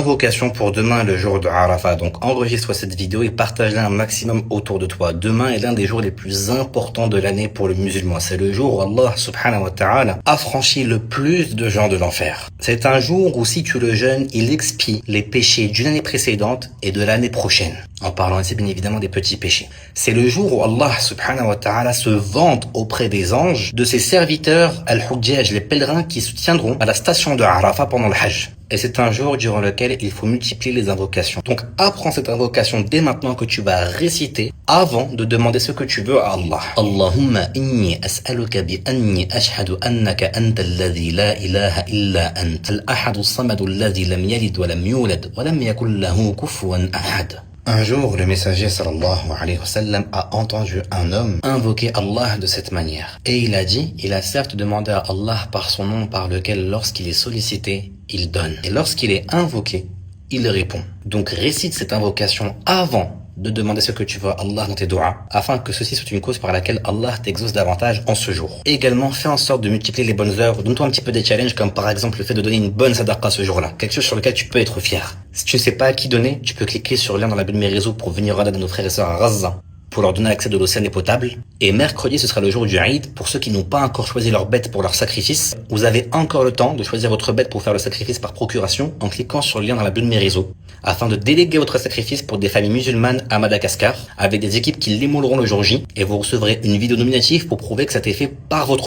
Invocation pour demain, le jour de Arafat. Donc enregistre cette vidéo et partage-la un maximum autour de toi. Demain est l'un des jours les plus importants de l'année pour le musulman. C'est le jour où Allah subhanahu wa ta'ala a franchi le plus de gens de l'enfer. C'est un jour où si tu le jeûnes, il expie les péchés d'une année précédente et de l'année prochaine. En parlant ici bien évidemment des petits péchés. C'est le jour où Allah subhanahu wa ta'ala se vante auprès des anges de ses serviteurs al-Hujjaj, les pèlerins qui se tiendront à la station de Arafat pendant le Hajj. Et c'est un jour durant lequel il faut multiplier les invocations. Donc apprends cette invocation dès maintenant que tu vas réciter avant de demander ce que tu veux à Allah. Allahumma inni as'aluka bi anni ashhadu annaka anta alladhi la ilaha illa anta al-ahadu as-samadu alladhi lam yalid wa lam yulad wa lam yakul lahu kufuwan ahad. Un jour, le messager sallallahu alayhi wa sallam a entendu un homme invoquer Allah de cette manière. Et il a dit, il a certes demandé à Allah par son nom par lequel lorsqu'il est sollicité, il donne. Et lorsqu'il est invoqué, il répond. Donc récite cette invocation avant de demander ce que tu veux à Allah dans tes doigts, afin que ceci soit une cause par laquelle Allah t'exauce davantage en ce jour. Et également, fais en sorte de multiplier les bonnes œuvres. Donne-toi un petit peu des challenges, comme par exemple le fait de donner une bonne sadaqa ce jour-là. Quelque chose sur lequel tu peux être fier. Si tu ne sais pas à qui donner, tu peux cliquer sur le lien dans la bio de mes réseaux pour venir en aide à nos frères et sœurs à Gaza, pour leur donner accès de l'eau saine et potable. Et mercredi, ce sera le jour du Eid. Pour ceux qui n'ont pas encore choisi leur bête pour leur sacrifice, vous avez encore le temps de choisir votre bête pour faire le sacrifice par procuration en cliquant sur le lien dans la bio de mes réseaux, afin de déléguer votre sacrifice pour des familles musulmanes à Madagascar, avec des équipes qui l'émouleront le jour J, et vous recevrez une vidéo nominative pour prouver que ça a été fait par votre